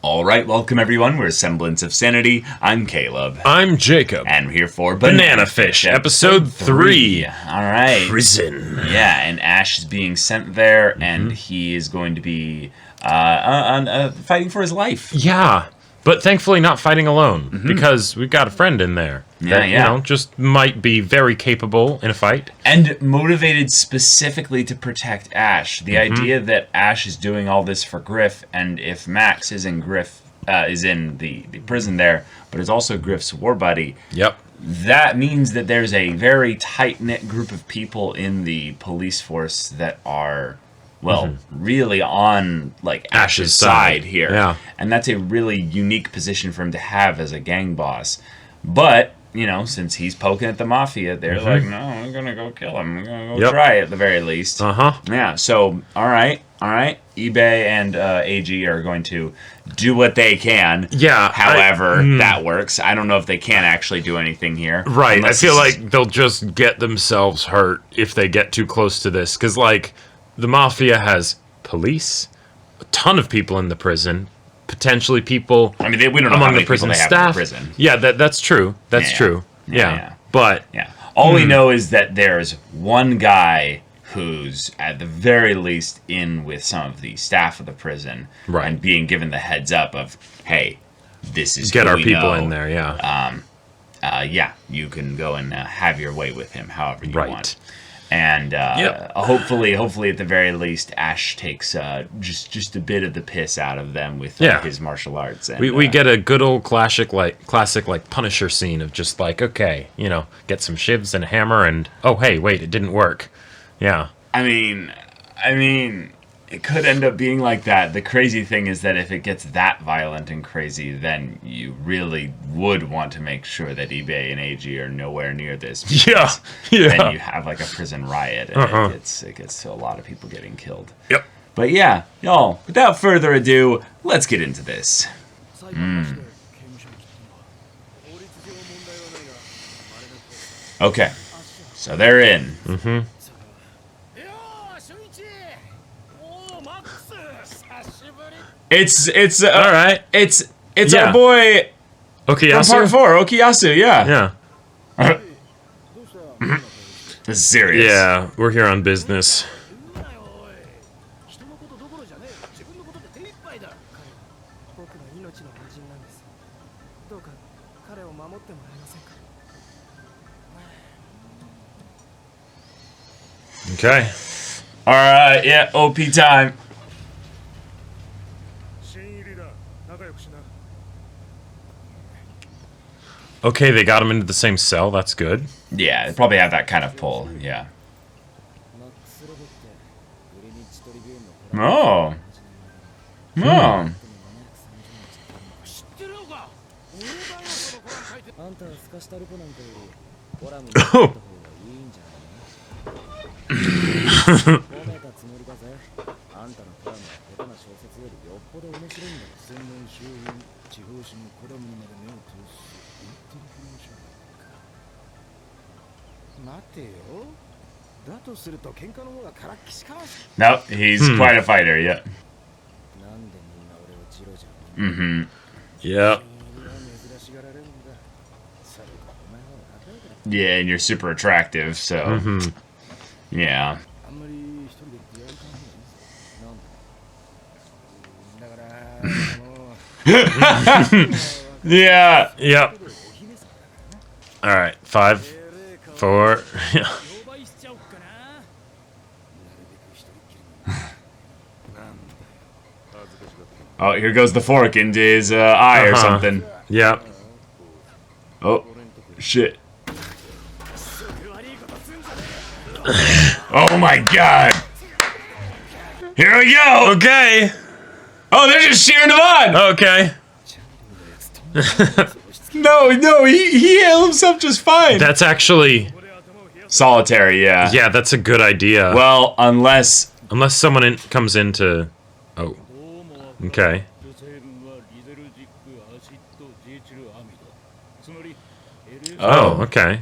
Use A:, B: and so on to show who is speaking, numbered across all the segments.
A: Alright, welcome everyone. We're Semblance of Sanity. I'm Caleb.
B: I'm Jacob.
A: And we're here for
B: Banana Fish, episode 3.
A: Alright.
B: Prison.
A: Yeah, and Ash is being sent there, and he is going to be fighting for his life.
B: Yeah, but thankfully not fighting alone, because we've got a friend in there.
A: Yeah,
B: that, you know, just might be very capable in a fight.
A: And motivated specifically to protect Ash. The idea that Ash is doing all this for Griff, and if Max is in the prison there, but is also Griff's war buddy.
B: Yep.
A: That means that there's a very tight-knit group of people in the police force that are, well, really on, like, Ash's side here.
B: Yeah.
A: And that's a really unique position for him to have as a gang boss. But, you know, since he's poking at the Mafia, they're like, no, I'm gonna go kill him. I'm gonna go try at the very least. Yeah, so, alright. eBay and Eiji are going to do what they can.
B: Yeah.
A: However, that works. I don't know if they can actually do anything here.
B: Right. I feel like they'll just get themselves hurt if they get too close to this. Because, like, the Mafia has police, a ton of people in the prison, potentially people
A: we don't know
B: among
A: how many
B: the prison
A: people they have
B: staff.
A: in the prison.
B: Yeah, that's true. That's true. Yeah. But
A: all we know is that there's one guy who's at the very least in with some of the staff of the prison, and being given the heads up of, hey, this is
B: get
A: who
B: our
A: we
B: people
A: know.
B: in there. Yeah.
A: You can go and have your way with him however you
B: Right.
A: want. And hopefully at the very least, Ash takes just a bit of the piss out of them with his martial arts. And,
B: we get a good old classic like Punisher scene of just like, okay, you know, get some shivs and a hammer and, oh, hey, wait, it didn't work. Yeah.
A: I mean, it could end up being like that. The crazy thing is that if it gets that violent and crazy, then you really would want to make sure that eBay and Eiji are nowhere near this.
B: Yeah.
A: Then you have like a prison riot, and it gets to a lot of people getting killed.
B: Yep.
A: But yeah, y'all, without further ado, let's get into this. Okay, so they're in. It's all
B: right.
A: It's our boy
B: Okuyasu?
A: from part 4, Okuyasu. Yeah. This is serious.
B: Yeah, we're here on business. Okay.
A: All right. Yeah. OP time.
B: Okay, they got him into the same cell. That's good.
A: Yeah, they probably have that kind of pull. Yeah. Oh.
B: Oh.
A: No, he's quite a fighter. Yeah.
B: Yeah.
A: Yeah, and you're super attractive, so yeah. Yeah.
B: Yep. All right. 5, 4. Yeah.
A: Oh, here goes the fork into his eye or something.
B: Yep.
A: Oh, shit. Oh my god. Here we go.
B: Okay.
A: Oh, they're just cheering him on.
B: Okay.
A: No, he handled himself just fine.
B: That's actually
A: solitary, yeah.
B: Yeah, that's a good idea.
A: Well, unless
B: someone comes in to... Oh. Okay. Oh, okay.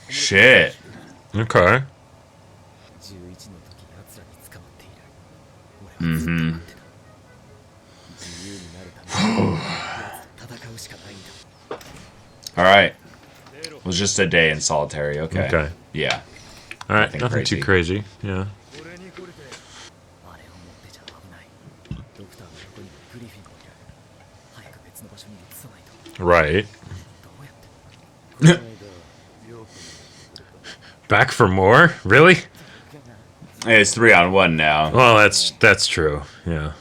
A: Shit.
B: Okay.
A: Mm-hmm. All right. It was just a day in solitary. Okay.
B: Okay.
A: Yeah.
B: All right. Nothing too crazy. Yeah. Right. Back for more? Really?
A: Hey, it's 3-on-1 now.
B: Well, that's true. Yeah.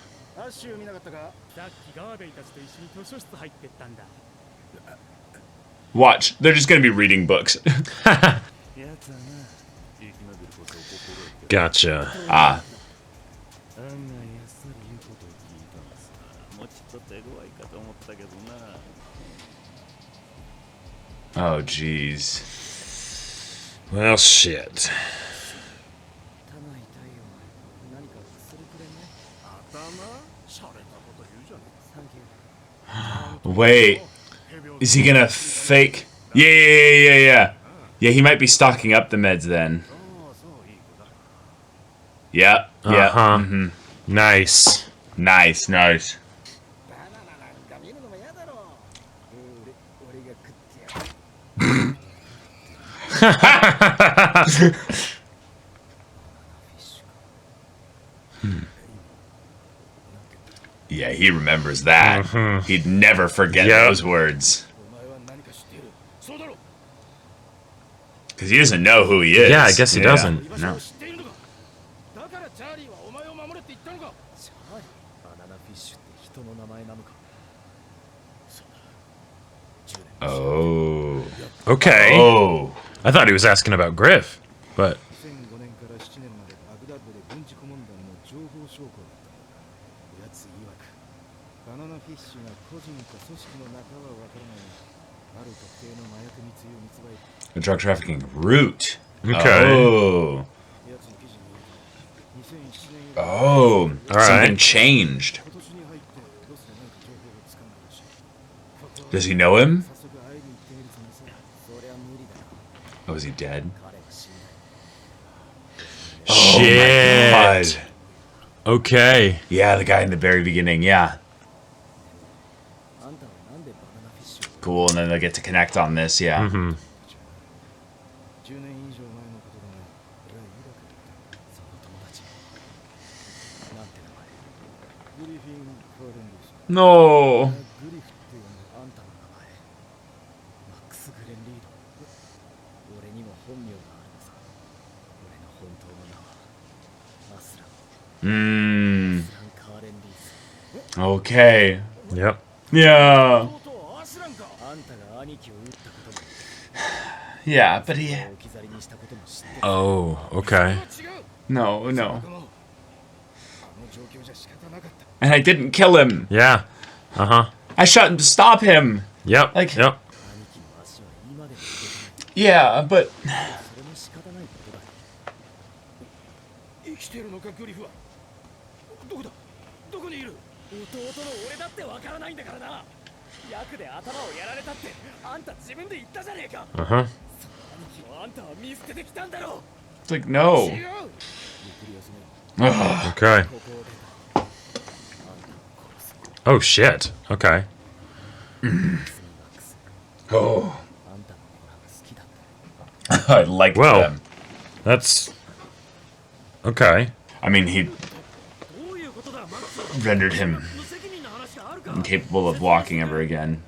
A: Watch. They're just going to be reading books.
B: Gotcha.
A: Ah. Oh, jeez.
B: Well, shit.
A: Wait. Is he gonna fake? Yeah. Yeah, he might be stocking up the meds then. Yeah. Yeah.
B: Uh-huh.
A: Mm-hmm.
B: Nice.
A: Nice. Yeah, he remembers that.
B: Mhm.
A: He'd never forget
B: Yep.
A: those words. Because he doesn't know who he is.
B: Yeah, I guess he doesn't.
A: No. Oh.
B: Okay.
A: Oh.
B: I thought he was asking about Griff, but
A: A drug trafficking route.
B: okay.
A: Oh. Oh.
B: All right.
A: Something changed. Does he know him? Oh, is he dead?
B: Shit.
A: Oh my God.
B: Okay.
A: Yeah, the guy in the very beginning, yeah. Cool, and then they get to connect on this, yeah.
B: Mm-hmm.
A: No. Hmm. Okay.
B: Yep.
A: Yeah. Yeah, but he...
B: Oh, okay.
A: No. And I didn't kill him.
B: Yeah. Uh-huh.
A: I shot him to stop him.
B: Yep.
A: Like-
B: Yep.
A: Yeah, but...
B: Uh-huh.
A: It's like, no. Ugh.
B: Okay. Oh, shit. Okay.
A: Oh. I liked
B: Well.
A: them.
B: That's... Okay.
A: I mean, he rendered him incapable of walking ever again.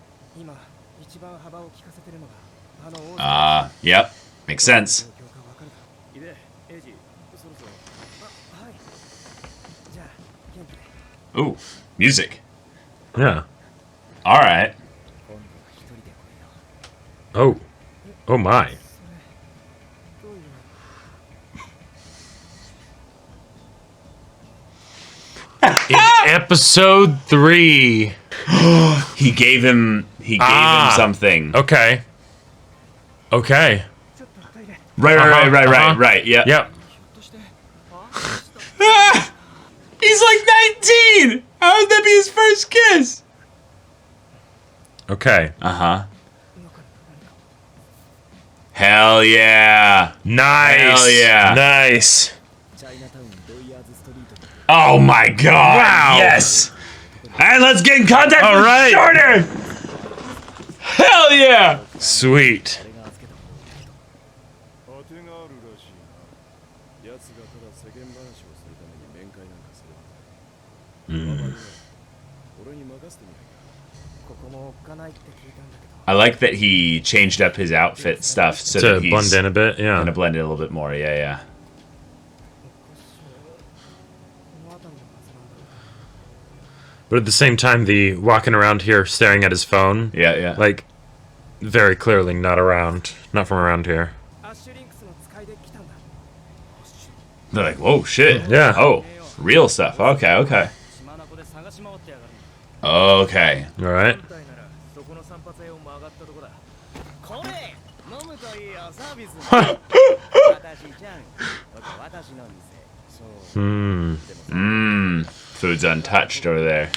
A: Yep. Makes sense. Ooh, music.
B: Yeah.
A: Alright.
B: Oh. Oh, my. In episode 3.
A: He gave him something.
B: Okay. Okay.
A: Right. Yeah.
B: Yep.
A: He's like 19! How would that be his first kiss?
B: Okay.
A: Uh-huh. Hell yeah.
B: Nice.
A: Hell yeah.
B: Nice.
A: Oh my god!
B: Wow.
A: Yes! And let's get in contact
B: All
A: with
B: right.
A: Shorter! Hell yeah!
B: Sweet.
A: I like that he changed up his outfit stuff so
B: To
A: that he's
B: blend in a bit, yeah.
A: gonna blend in a little bit more. Yeah, yeah.
B: But at the same time, the walking around here staring at his phone,
A: Yeah, yeah.
B: like, very clearly not around. Not from around here.
A: They're like, whoa, shit.
B: Yeah.
A: Oh, real stuff. Okay, okay. Okay.
B: Alright.
A: Food's untouched over there.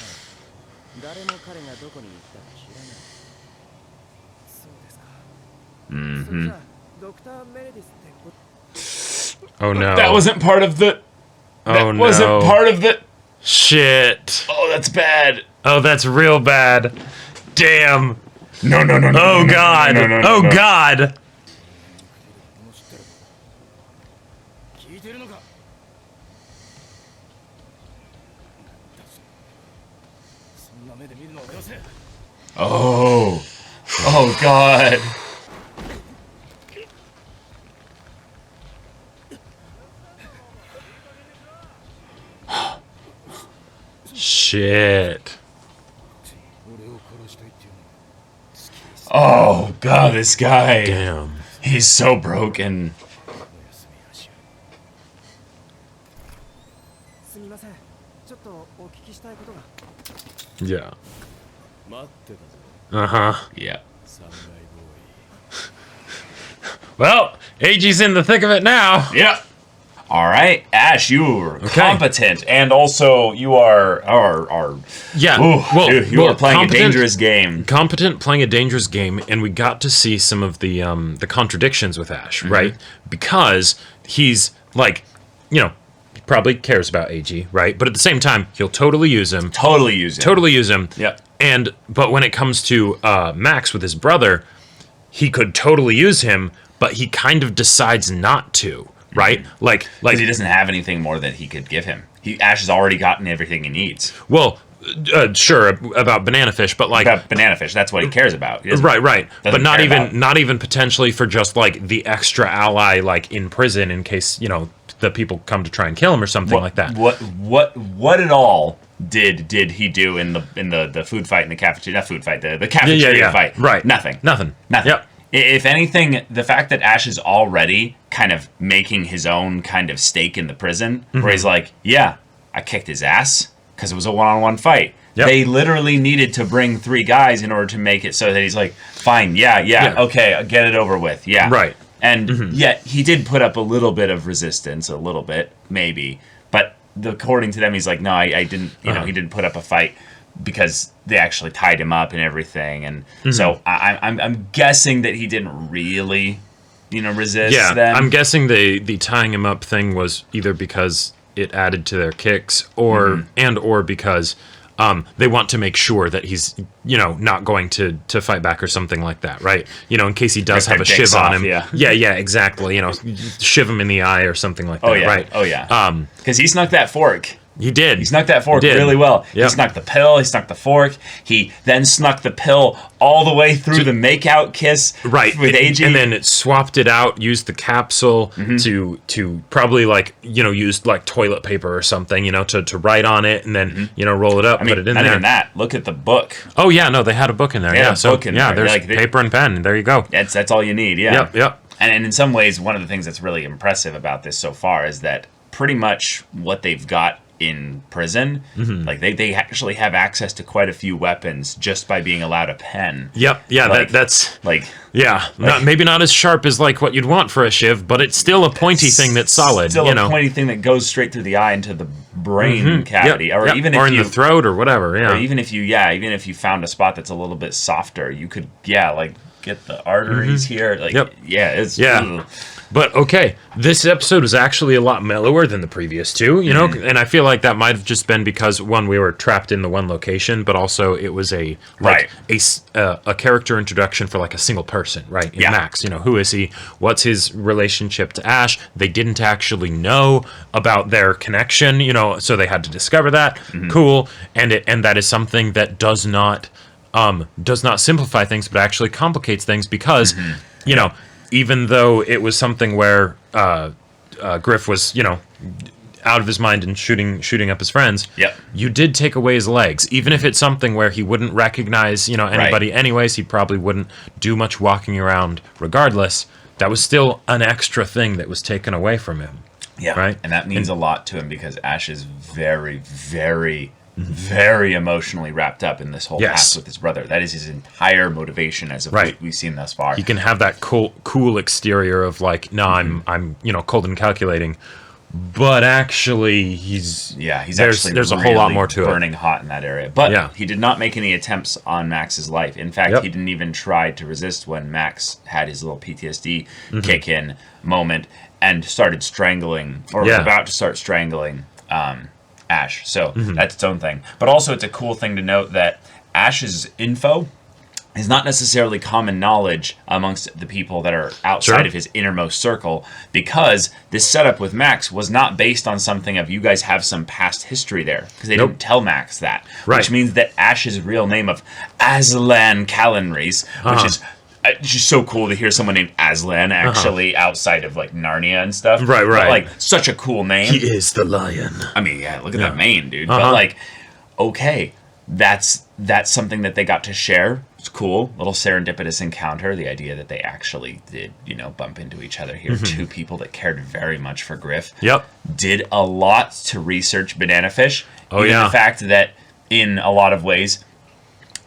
B: Oh no.
A: That wasn't part of the...
B: Oh no.
A: wasn't part of the...
B: Shit.
A: Oh, that's bad.
B: Oh, that's real bad. Damn.
A: No.
B: Oh god. Oh god.
A: Oh. Oh god.
B: Shit.
A: Oh god, this guy.
B: Damn.
A: He's so broken.
B: Yeah. Uh-huh.
A: Yeah.
B: Well, Eiji's in the thick of it now.
A: Yeah. All right, Ash, you're competent, and also you are
B: Yeah.
A: ooh, you are playing a
B: competent-
A: dangerous game.
B: Competent, playing a dangerous game, and we got to see some of the contradictions with Ash, right? Because he's like, you know, he probably cares about Eiji, right? But at the same time, he'll totally use him.
A: Totally use it.
B: Totally use him.
A: Yep.
B: But when it comes to Max with his brother, he could totally use him, but he kind of decides not to, right? Like
A: Because he doesn't have anything more that he could give him. Ash has already gotten everything he needs.
B: well, sure about banana fish, but like
A: About banana fish, that's what he cares about. He doesn't-
B: right. But
A: doesn't
B: not
A: care
B: even
A: about-
B: not even potentially for just like the extra ally like in prison in case, you know, the people come to try and kill him or something like that.
A: What at all did he do in the food fight in the cafeteria? Not food fight, the cafeteria fight.
B: Right.
A: Nothing.
B: Nothing.
A: Nothing.
B: Yep.
A: If anything, the fact that Ash is already kind of making his own kind of stake in the prison, where he's like, yeah, I kicked his ass because it was a one-on-one fight.
B: Yep.
A: They literally needed to bring 3 guys in order to make it so that he's like, fine, yeah. Okay, I'll get it over with, yeah.
B: Right.
A: And yet he did put up a little bit of resistance, a little bit, maybe. But according to them, he's like, no, I didn't, he didn't put up a fight because they actually tied him up and everything. And so I'm guessing that he didn't really, resist them.
B: I'm guessing the tying him up thing was either because it added to their kicks or or because they want to make sure that he's, not going to fight back or something like that, right? In case he does have a shiv on him. Yeah, exactly. Shiv him in the eye or something like that, right?
A: Oh, yeah. Because he snuck that fork.
B: He did.
A: He snuck that fork really well.
B: Yep.
A: He snuck the pill. He snuck the fork. He then snuck the pill all the way through the makeout kiss with Eiji.
B: And then it swapped it out, used the capsule to probably used like toilet paper or something, to write on it and then, roll it up, put it in
A: not
B: there.
A: even that. Look at the book.
B: Oh, yeah, no, they had a book in there. Yeah,
A: book in there.
B: There's paper and pen. There you go.
A: That's all you need, yeah.
B: Yep.
A: And in some ways, one of the things that's really impressive about this so far is that pretty much what they've got in prison, like they actually have access to quite a few weapons just by being allowed a pen.
B: Yep. Yeah, that's
A: like
B: maybe not as sharp as like what you'd want for a shiv, but it's still a pointy thing that's solid.
A: Still a pointy thing that goes straight through the eye into the brain cavity, or even
B: in the throat or whatever. Yeah.
A: Or even if you found a spot that's a little bit softer, you could get the arteries here. Like, it's ugh.
B: But okay, this episode was actually a lot mellower than the previous two, you know, and I feel like that might have just been because one, we were trapped in the one location, but also it was a character introduction for like a single person, right? In Max, you know, who is he? What's his relationship to Ash? They didn't actually know about their connection, you know, so they had to discover that. Cool, and that is something that does not simplify things, but actually complicates things because, you know. Even though it was something where Griff was, you know, out of his mind and shooting up his friends, you did take away his legs. Even if it's something where he wouldn't recognize, you know, anybody anyways, he probably wouldn't do much walking around regardless. That was still an extra thing that was taken away from him.
A: Yeah,
B: right?
A: And that means a lot to him because Ash is very, very... very emotionally wrapped up in this whole past with his brother. That is his entire motivation as of what we've seen thus far.
B: He can have that cool exterior of like, no, I'm you know, cold and calculating, but actually there's
A: actually
B: there's
A: really
B: a whole lot more to it.
A: Burning hot in that area. But he did not make any attempts on Max's life. In fact, he didn't even try to resist when Max had his little PTSD kick in moment and started strangling or was about to start strangling Ash. So that's its own thing. But also it's a cool thing to note that Ash's info is not necessarily common knowledge amongst the people that are outside of his innermost circle, because this setup with Max was not based on something of you guys have some past history there, because they didn't tell Max that. Which means that Ash's real name of Aslan Calenries, which is it's just so cool to hear someone named Aslan actually outside of like Narnia and stuff.
B: Right.
A: But, like, such a cool name.
B: He is the lion.
A: I mean, look at that mane, dude. But like, okay, that's something that they got to share. It's cool. Little serendipitous encounter. The idea that they actually did, you know, bump into each other here. Two people that cared very much for Griff. Did a lot to research Banana Fish. The fact that in a lot of ways,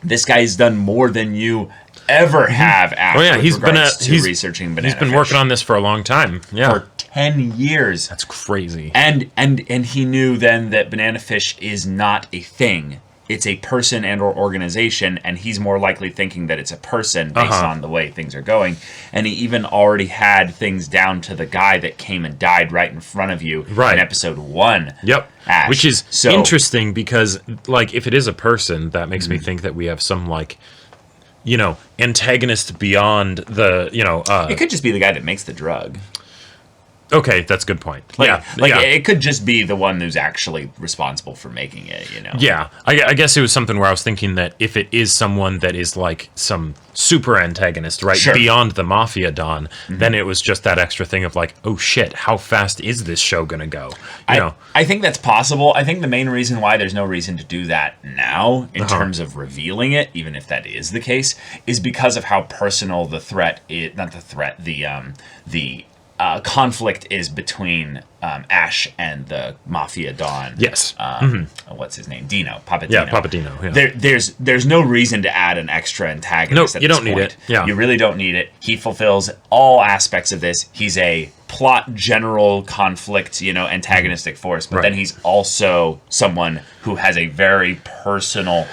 A: this guy's done more than you ever have after
B: he's
A: researching Banana
B: He's been
A: Fish.
B: working on this for a long time.
A: For 10 years.
B: That's crazy.
A: And he knew then that Banana Fish is not a thing. It's a person and or organization, and he's more likely thinking that it's a person based on the way things are going. And he even already had things down to the guy that came and died right in front of you in episode 1. Ash.
B: Which is interesting because, like, if it is a person, that makes me think that we have some, like, you know, antagonist beyond the, you know...
A: it could just be the guy that makes the drug.
B: Okay, that's a good point.
A: It could just be the one who's actually responsible for making it, you know?
B: Yeah, I guess it was something where I was thinking that if it is someone that is like some super antagonist, right, beyond the Mafia Don, then it was just that extra thing of like, oh shit, how fast is this show gonna go? You know?
A: I think that's possible. I think the main reason why there's no reason to do that now, in terms of revealing it, even if that is the case, is because of how personal the threat is, not the threat, the conflict is between Ash and the Mafia Don.
B: Yes.
A: What's his name? Dino. Papa Dino.
B: Yeah, Papa Dino. Yeah.
A: There's no reason to add an extra antagonist.
B: No, you don't need it. Yeah.
A: You really don't need it. He fulfills all aspects of this. He's a plot general conflict, you know, antagonistic force, but then he's also someone who has a very personal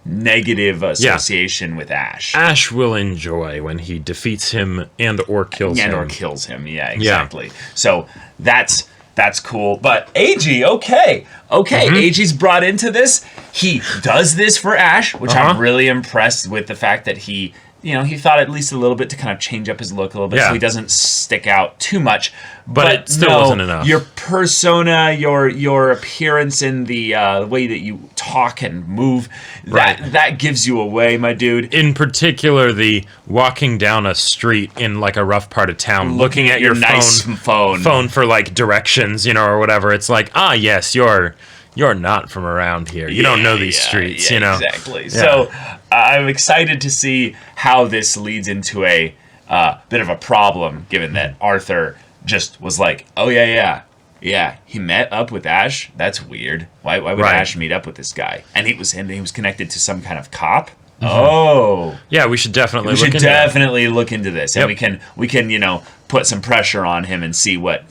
A: negative association with Ash.
B: Ash will enjoy when he defeats him and or kills him.
A: Yeah, exactly. So that's cool. But Eiji, okay. Eiji's brought into this. He does this for Ash, which I'm really impressed with the fact that he thought at least a little bit to kind of change up his look a little bit so he doesn't stick out too much.
B: But it still wasn't enough.
A: Your persona, your appearance in the way that you talk and move, that gives you away, my dude.
B: In particular, the walking down a street in like a rough part of town, looking at your
A: nice
B: phone for like directions, you know, or whatever. It's like, yes, you're not from around here. You don't know these streets, you know.
A: Exactly. Yeah. So I'm excited to see how this leads into a bit of a problem, given that Arthur just was like, oh, yeah, he met up with Ash? That's weird. Why would Ash meet up with this guy? And he was connected to some kind of cop? Oh.
B: Yeah, we should definitely
A: look into this. And we can, you know, put some pressure on him and see what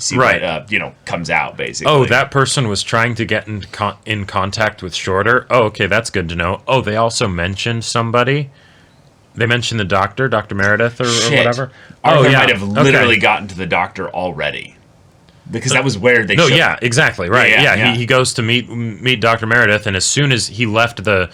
A: comes out, basically.
B: Oh, that person was trying to get in contact with Shorter? Oh, okay, that's good to know. Oh, they also mentioned somebody They mentioned the doctor, Dr. Meredith, or whatever.
A: Arthur might have literally gotten to the doctor already. Because that was where they showed him.
B: Exactly, right. Yeah. He goes to meet Dr. Meredith, and as soon as he left the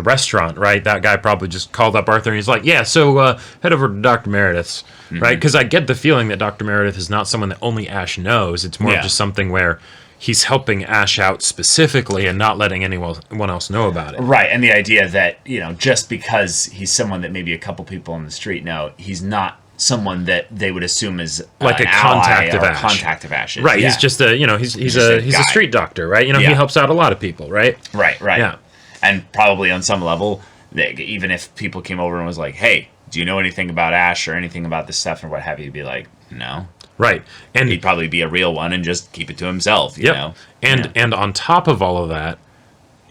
B: restaurant, right, that guy probably just called up Arthur, and he's like, yeah, so head over to Dr. Meredith's, right? Because I get the feeling that Dr. Meredith is not someone that only Ash knows. It's more of just something where he's helping Ash out specifically and not letting anyone else know about it.
A: Right, and the idea that, just because he's someone that maybe a couple people on the street know, he's not someone that they would assume is
B: like a contact of Ash.
A: Contact of Ash's.
B: Right, he's just he's a street doctor, right? He helps out a lot of people, right?
A: Right. Yeah. And probably on some level, even if people came over and was like, "Hey, do you know anything about Ash or anything about this stuff or what have you?" He'd be like, "No."
B: Right. And
A: he'd probably be a real one and just keep it to himself, you know.
B: And on top of all of that,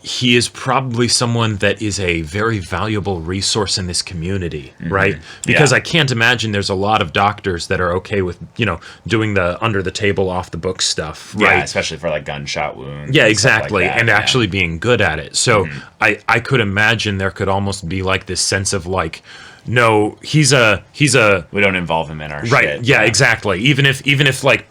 B: he is probably someone that is a very valuable resource in this community, right? Because I can't imagine there's a lot of doctors that are okay with, doing the under the table, off the book stuff, right?
A: Yeah, especially for like gunshot wounds.
B: Yeah, exactly. Like and actually being good at it. So I could imagine there could almost be like this sense of like, no, he's a
A: we don't involve him in our shit.
B: Yeah, exactly. Even if like,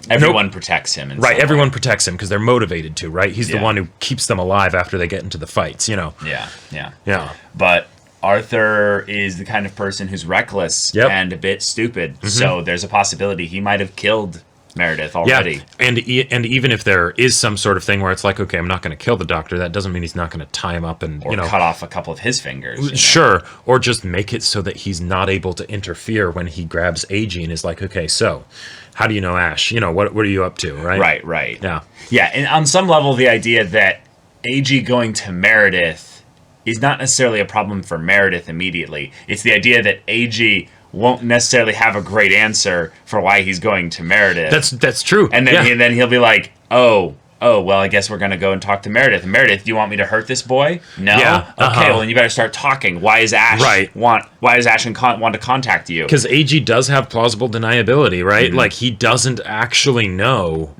A: everyone protects him.
B: Right, everyone protects him because they're motivated to, right? He's the one who keeps them alive after they get into the fights,
A: Yeah. But Arthur is the kind of person who's reckless and a bit stupid. So there's a possibility he might have killed Meredith already.
B: Yeah, and even if there is some sort of thing where it's like, okay, I'm not going to kill the doctor, that doesn't mean he's not going to tie him up and,
A: or cut off a couple of his fingers.
B: Sure, or just make it so that he's not able to interfere when he grabs Eiji and is like, okay, so how do you know Ash? What are you up to, right?
A: Right.
B: Yeah.
A: Yeah, and on some level, the idea that Eiji going to Meredith is not necessarily a problem for Meredith immediately. It's the idea that Eiji won't necessarily have a great answer for why he's going to Meredith.
B: That's true.
A: And then he'll be like, oh, well, I guess we're going to go and talk to Meredith. Meredith, do you want me to hurt this boy? No?
B: Yeah.
A: Okay, well, then you better start talking. Why is Ash want to contact you?
B: Because Eiji does have plausible deniability, right? Like, he doesn't actually know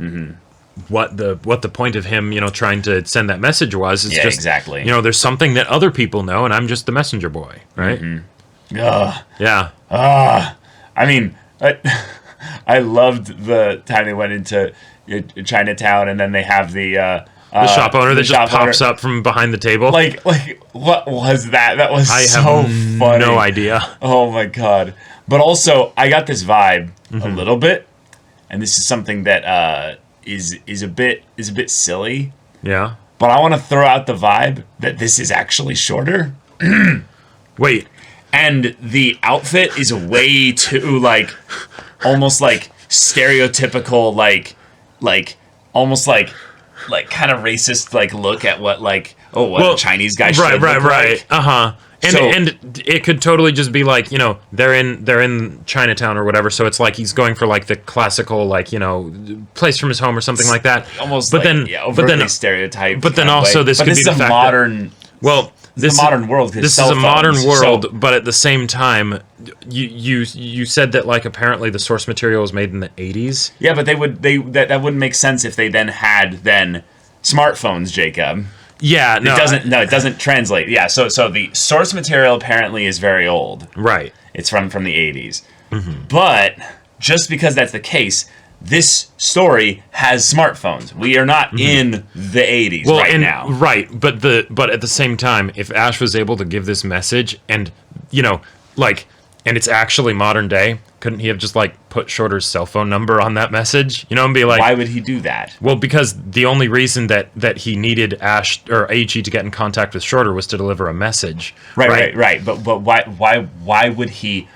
B: what the point of him, trying to send that message was. It's just,
A: exactly.
B: There's something that other people know, and I'm just the messenger boy, right?
A: Ugh.
B: Yeah.
A: I mean, I loved the time they went into Chinatown, and then they have the
B: shop owner that just pops up from behind the table.
A: Like what was that? That was so funny.
B: No idea.
A: Oh my god! But also, I got this vibe a little bit, and this is something that is a bit silly.
B: Yeah.
A: But I want to throw out the vibe that this is actually shorter.
B: Wait.
A: And the outfit is way too, almost stereotypical, almost kind of racist, look at what, a Chinese guy should look like.
B: Right. Uh-huh. And it could totally just be they're in Chinatown or whatever, so it's like he's going for the classical place from his home or something like that.
A: Almost overtly stereotyped.
B: But then also this could be the fact
A: modern.
B: Well,
A: this is a modern world.
B: This is a modern world, but at the same time, you said that apparently the source material was made in the 80s.
A: Yeah, but that wouldn't make sense if they then had smartphones, Jacob.
B: Yeah, no,
A: it doesn't translate. Yeah, so the source material apparently is very old.
B: Right.
A: It's from the 80s. But just because that's the case, this story has smartphones. We are not in the 80s now.
B: Right, but at the same time, if Ash was able to give this message and, and it's actually modern day, couldn't he have just, put Shorter's cell phone number on that message? And be like...
A: Why would he do that?
B: Well, because the only reason that he needed Ash or Eiji to get in contact with Shorter was to deliver a message.
A: Right. But why would he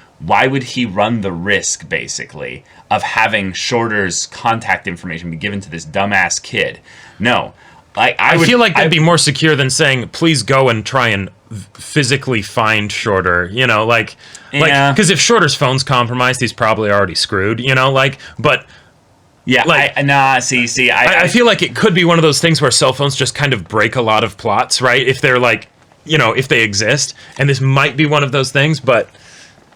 A: run the risk, basically, of having Shorter's contact information be given to this dumbass kid? No. I
B: feel like that'd be more secure than saying, please go and try and physically find Shorter, because if Shorter's phone's compromised, he's probably already screwed, but...
A: Yeah, I
B: feel like it could be one of those things where cell phones just kind of break a lot of plots, right? If they're if they exist, and this might be one of those things, but...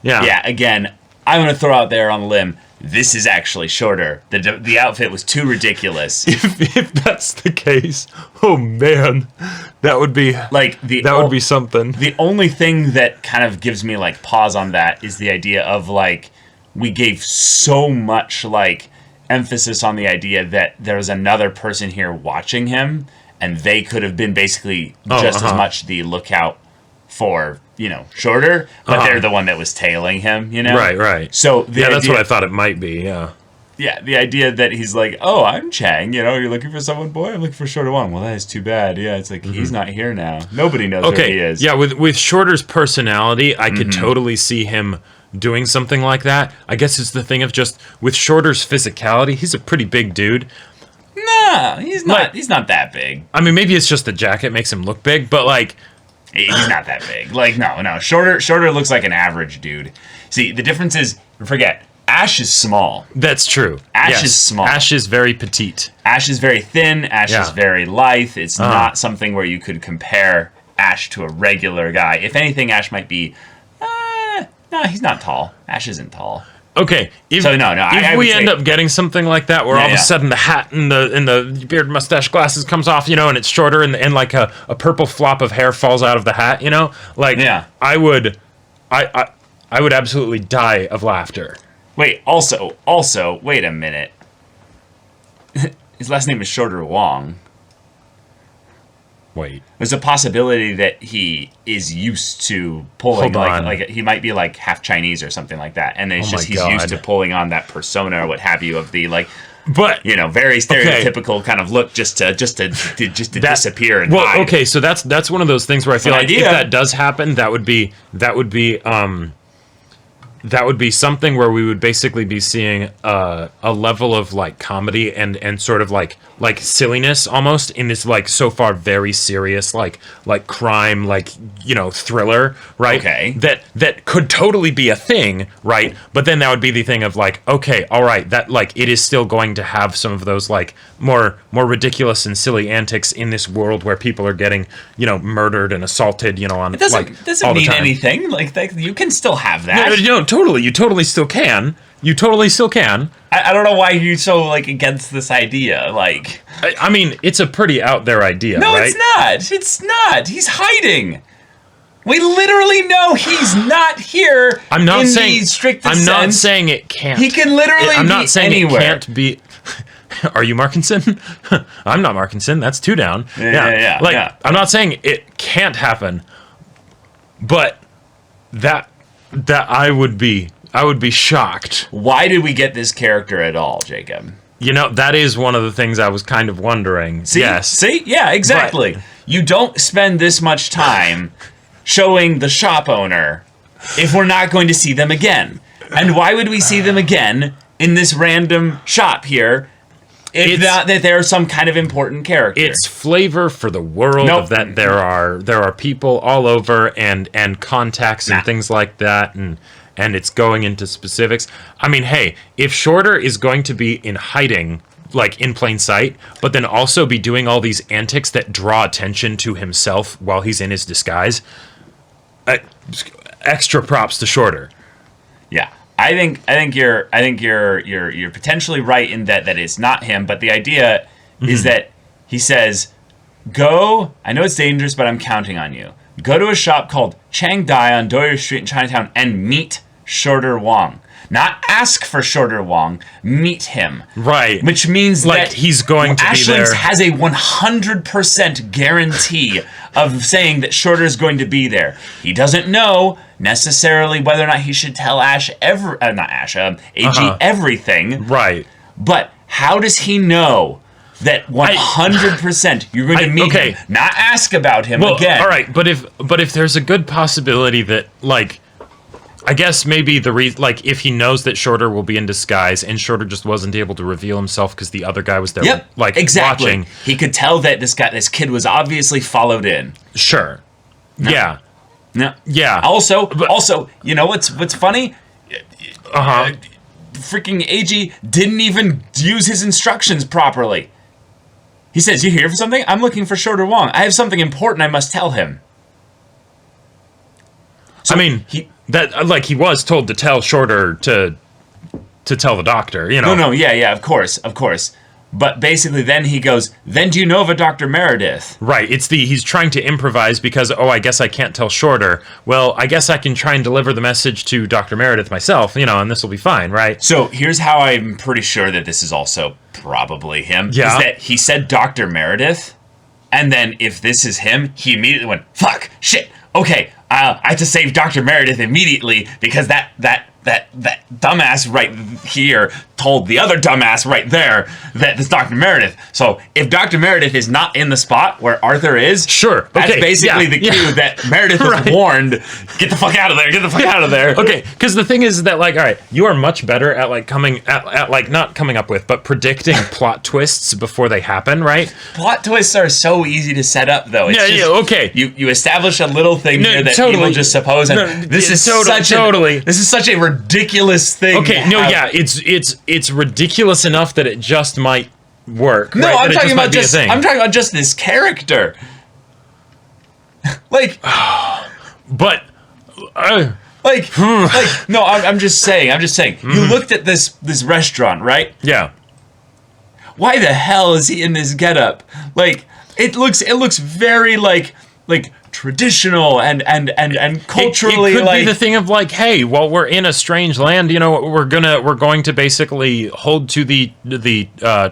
B: Yeah.
A: Yeah, again, I'm going to throw out there on the limb this is actually Shorter. The outfit was too ridiculous.
B: If that's the case, oh man, that would be
A: like
B: would be something.
A: The only thing that kind of gives me like pause on that is the idea of like we gave so much like emphasis on the idea that there was another person here watching him, and they could have been basically just as much the lookout for, you know, Shorter, but they're the one that was tailing him, you know?
B: Right.
A: So
B: that's what I thought it might be, yeah.
A: Yeah, the idea that he's like, oh, I'm Chang, you know, you're looking for someone, boy, I'm looking for Shorter Wong. Well, that is too bad. Yeah, it's like, he's not here now. Nobody knows where he is.
B: Yeah, with Shorter's personality, I could totally see him doing something like that. I guess it's the thing of just, with Shorter's physicality, he's a pretty big dude.
A: Nah, he's not that big.
B: I mean, maybe it's just the jacket makes him look big, but like...
A: He's not that big. Like, no. Shorter looks like an average dude. See, the difference is, forget, Ash is small.
B: That's true.
A: Ash is small.
B: Ash is very petite.
A: Ash is very thin. Ash is very lithe. It's not something where you could compare Ash to a regular guy. If anything, Ash might be... no, he's not tall. Ash isn't tall.
B: Okay, if we end up getting something like that, where all of a sudden the hat and the beard, mustache, glasses comes off, you know, and it's Shorter, and like a purple flop of hair falls out of the hat, you know, like I would absolutely die of laughter.
A: Wait, also, wait a minute. His last name is Shorter Wong.
B: Wait.
A: There's a possibility that he is used to pulling, like he might be like half Chinese or something like that, and it's he's used to pulling on that persona or what have you of the like,
B: but
A: you know, very stereotypical kind of look just to disappear and hide.
B: Okay, so that's one of those things where I feel like if that does happen, that would be something where we would basically be seeing a level of like comedy and sort of like silliness almost in this like so far very serious like crime, like, you know, thriller, right?
A: Okay.
B: That could totally be a thing, right? But then that would be the thing of like, okay, all right, that like it is still going to have some of those like more ridiculous and silly antics in this world where people are getting, you know, murdered and assaulted, you know, on
A: it doesn't,
B: like
A: doesn't
B: all the
A: mean
B: time.
A: anything. Like you can still have that.
B: No, totally. You totally still can. You totally still can.
A: I don't know why you're so like against this idea. Like,
B: I mean, it's a pretty out there idea,
A: no,
B: right?
A: it's not. It's not. He's hiding. We literally know he's not here.
B: I'm not
A: in
B: saying.
A: the strictest
B: I'm not
A: sense.
B: saying it can't.
A: He can literally.
B: I'm not saying
A: anywhere.
B: it can't be. Are you Markinson? I'm not Markinson. That's 2 down.
A: Yeah.
B: Like, I'm not saying it can't happen, but that I would be shocked.
A: Why did we get this character at all, Jacob?
B: You know, that is one of the things I was kind of wondering.
A: See?
B: Yes.
A: See? Yeah, exactly. But you don't spend this much time showing the shop owner if we're not going to see them again. And why would we see them again in this random shop here if not that they're some kind of important character?
B: It's flavor for the world of that there are people all over and contacts and things like that, and it's going into specifics. I mean, hey, if Shorter is going to be in hiding, like in plain sight, but then also be doing all these antics that draw attention to himself while he's in his disguise, extra props to Shorter.
A: Yeah. I think you're potentially right in that it's not him, but the idea is that he says, "Go. I know it's dangerous, but I'm counting on you. Go to a shop called Chang Dai on Doyer Street in Chinatown and meet Shorter Wong. Not ask for Shorter Wong, meet him."
B: Right.
A: Which means
B: like
A: that
B: he's going to be there.
A: Ashlands has a 100% guarantee of saying that Shorter is going to be there. He doesn't know necessarily whether or not he should tell Eiji everything.
B: Right.
A: But how does he know that 100% you're going to meet him, not ask about him again?
B: All right, but if there's a good possibility that, like, I guess maybe the reason, like, if he knows that Shorter will be in disguise and Shorter just wasn't able to reveal himself because the other guy was there, watching.
A: He could tell that this kid was obviously followed in.
B: Sure. No. Yeah.
A: No.
B: Yeah.
A: Also, you know what's funny? Freaking Eiji didn't even use his instructions properly. He says, "You here for something? I'm looking for Shorter Wong. I have something important I must tell him." So
B: I mean, he was told to tell Shorter to tell the doctor, you know.
A: No, yeah, of course. But basically then he goes, then do you know of a Dr. Meredith?
B: Right, he's trying to improvise because, I guess I can't tell Shorter. Well, I guess I can try and deliver the message to Dr. Meredith myself, and this will be fine, right?
A: So here's how I'm pretty sure that this is also probably him.
B: Yeah.
A: Is that he said Dr. Meredith, and then if this is him, he immediately went, fuck, shit, okay, I have to save Dr. Meredith immediately because that dumbass right here told the other dumbass right there that it's Dr. Meredith. So if Dr. Meredith is not in the spot where Arthur is,
B: sure,
A: that's basically the cue that Meredith was warned, get the fuck out of there, get the fuck out of there.
B: Okay, because the thing is that, like, all right, you are much better at, like, not coming up with, but predicting plot twists before they happen, right?
A: Plot twists are so easy to set up, though. It's
B: okay.
A: You establish a little thing here that people just suppose, and this is such a ridiculous thing.
B: Okay, it's ridiculous enough that it just might work.
A: No,
B: right?
A: I'm talking about just this character. Like,
B: but
A: no, I'm just saying. Mm-hmm. You looked at this restaurant, right?
B: Yeah.
A: Why the hell is he in this getup? Like, it looks very like traditional and culturally,
B: it could be the thing of like, hey, well, we're in a strange land, we're going to basically hold to the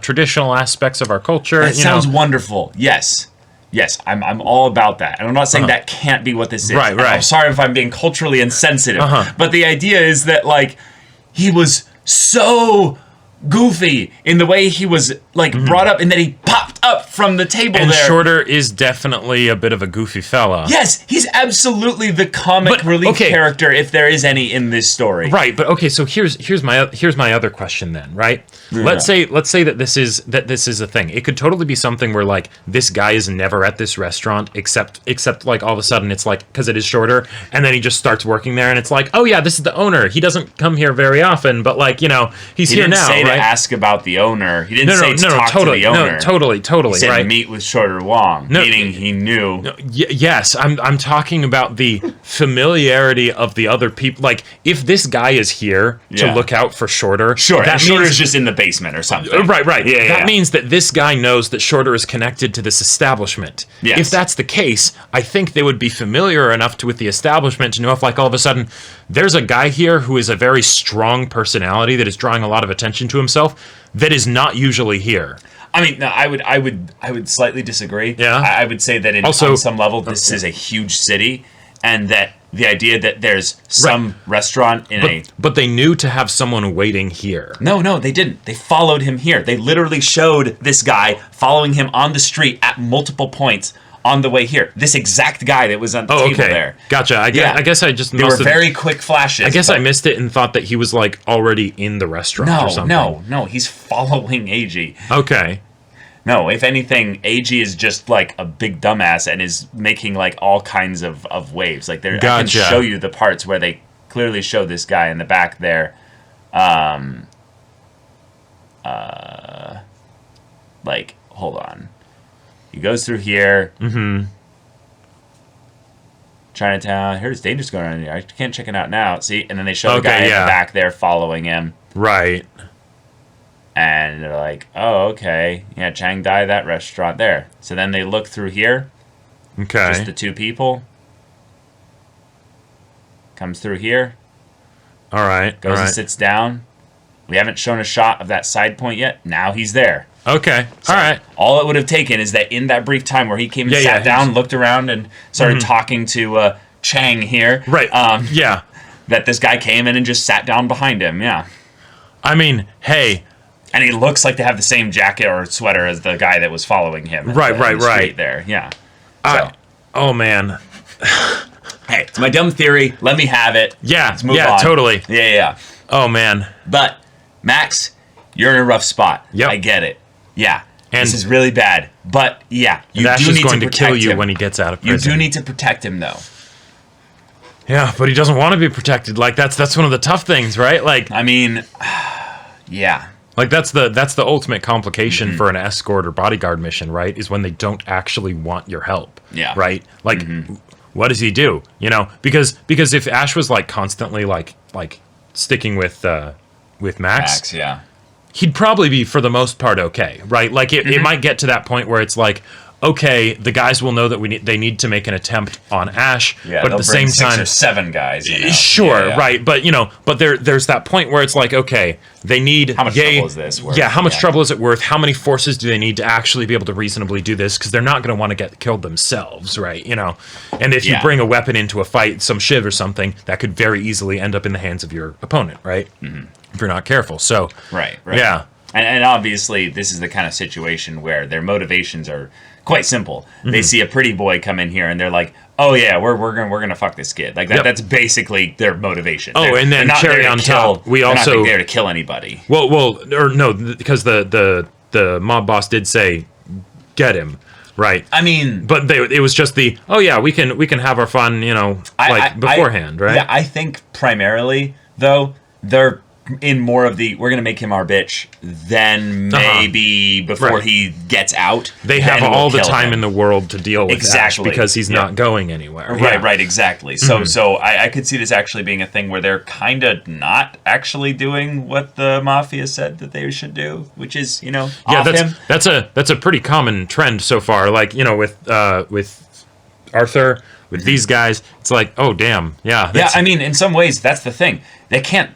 B: traditional aspects of our culture.
A: That sounds wonderful. Yes, I'm all about that, and I'm not saying that can't be what this is.
B: Right.
A: I'm sorry if I'm being culturally insensitive, but the idea is that, like, he was so goofy in the way he was, like, brought up, and then he popped up from the table
B: and
A: there.
B: Shorter is definitely a bit of a goofy fella.
A: Yes, he's absolutely the comic relief character, if there is any in this story.
B: Right, but okay, so here's my other question then, right? Yeah. Let's say that this is a thing. It could totally be something where, like, this guy is never at this restaurant except like all of a sudden it's like, because it is Shorter, and then he just starts working there, and it's like, oh yeah, this is the owner. He doesn't come here very often, but, like, he's here now.
A: He didn't say to ask about the owner. He didn't say to talk to the owner.
B: No, totally.
A: He said
B: right?
A: meet with Shorter Wong, meaning he knew.
B: Yes, I'm talking about the familiarity of the other people. Like, if this guy is here to look out for Shorter,
A: Shorter's just in the basement or something.
B: Right. That means that this guy knows that Shorter is connected to this establishment.
A: Yes.
B: If that's the case, I think they would be familiar enough with the establishment to know if, like, all of a sudden there's a guy here who is a very strong personality that is drawing a lot of attention to himself that is not usually here.
A: I mean, no, I would slightly disagree.
B: Yeah.
A: I would say that on some level, this is a huge city, and that the idea that there's some restaurant
B: But they knew to have someone waiting here.
A: No, they didn't. They followed him here. They literally showed this guy following him on the street at multiple points on the way here. This exact guy that was on the table there.
B: Gotcha. I guess I just
A: They were very quick flashes.
B: I guess I missed it and thought that he was, like, already in the restaurant or something.
A: No, he's following Eiji.
B: Okay.
A: No, if anything, Eiji is just, like, a big dumbass and is making, like, all kinds of waves. Like, I can show you the parts where they clearly show this guy in the back there. Like, hold on. He goes through here. Chinatown. Here's dangerous going on here. I can't check it out now. See? And then they show the guy in the back there following him.
B: Right.
A: And they're like, oh, okay. Yeah, Chang Dai, that restaurant there. So then they look through here.
B: Okay.
A: Just the two people. Comes through here.
B: All right.
A: Goes and sits down. We haven't shown a shot of that side point yet. Now he's there.
B: Okay.
A: So
B: all right.
A: All it would have taken is that in that brief time where he came and sat down, looked around, and started talking to Chang here.
B: Right.
A: That this guy came in and just sat down behind him. Yeah.
B: I mean, hey.
A: And he looks like they have the same jacket or sweater as the guy that was following him.
B: Right.
A: There, yeah.
B: Oh, man.
A: Hey, it's my dumb theory. Let me have it.
B: Yeah.
A: Let's move on.
B: Totally.
A: Yeah.
B: Oh, man.
A: But, Max, you're in a rough spot.
B: Yep.
A: I get it. Yeah.
B: And
A: this is really bad. But, yeah, you
B: Ash
A: do
B: is
A: need
B: going
A: to
B: to
A: protect
B: kill you
A: him.
B: when he gets out of prison.
A: You do need to protect him, though.
B: Yeah, but he doesn't want to be protected. Like, that's one of the tough things, right? Like,
A: I mean, yeah.
B: Like, that's the ultimate complication for an escort or bodyguard mission, right? Is when they don't actually want your help.
A: Yeah.
B: Right? Like, what does he do? Because if Ash was, like, constantly, like sticking with Max.
A: Max, yeah.
B: He'd probably be, for the most part, okay, right? Like, it might get to that point where it's like, okay, the guys will know that they need to make an attempt on Ash,
A: Yeah,
B: but at the same
A: 6
B: time,
A: or 7 guys. You know?
B: Sure,
A: Yeah.
B: right? But there's that point where it's like, okay, they need
A: How much trouble is this worth?
B: Yeah, how much trouble is it worth? How many forces do they need to actually be able to reasonably do this? Because they're not going to want to get killed themselves, right? And if you bring a weapon into a fight, some shiv or something, that could very easily end up in the hands of your opponent, right? If you're not careful. So
A: right.
B: Yeah.
A: And obviously, this is the kind of situation where their motivations are quite simple. They see a pretty boy come in here, and they're like, "Oh yeah, we're gonna fuck this kid." Like that. That's basically their motivation.
B: And then cherry on top,
A: they're not there to kill anybody.
B: Because the mob boss did say, "Get him." Right.
A: I mean,
B: but it was just we can have our fun, beforehand, right?
A: Yeah, I think primarily though they're in more of we're gonna make him our bitch, then maybe before he gets out.
B: They have all the time in the world to deal with Ash because he's not going anywhere.
A: Right, exactly. So I could see this actually being a thing where they're kind of not actually doing what the Mafia said that they should do, which is, off him.
B: That's a pretty common trend so far. Like, with Arthur, with these guys, it's like, oh damn, yeah.
A: I mean, in some ways that's the thing. They can't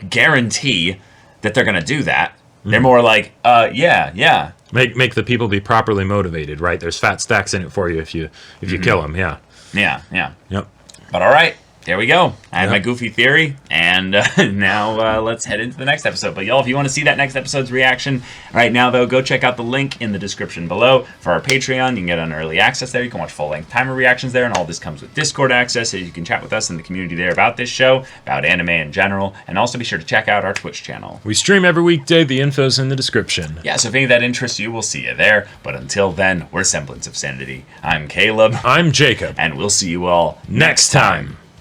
A: guarantee that they're gonna do that. They're more like, yeah.
B: Make the people be properly motivated, right? There's fat stacks in it for you if you kill them, yeah.
A: Yeah.
B: Yep.
A: But all right, there we go. I had my goofy theory, and now let's head into the next episode. But y'all, if you want to see that next episode's reaction right now, though, go check out the link in the description below for our Patreon. You can get on early access there. You can watch full-length timer reactions there, and all this comes with Discord access, so you can chat with us in the community there about this show, about anime in general, and also be sure to check out our Twitch channel.
B: We stream every weekday. The info's in the description.
A: Yeah, so if any of that interests you, we'll see you there. But until then, we're Semblance of Sanity. I'm Caleb.
B: I'm Jacob.
A: And we'll see you all
B: next time.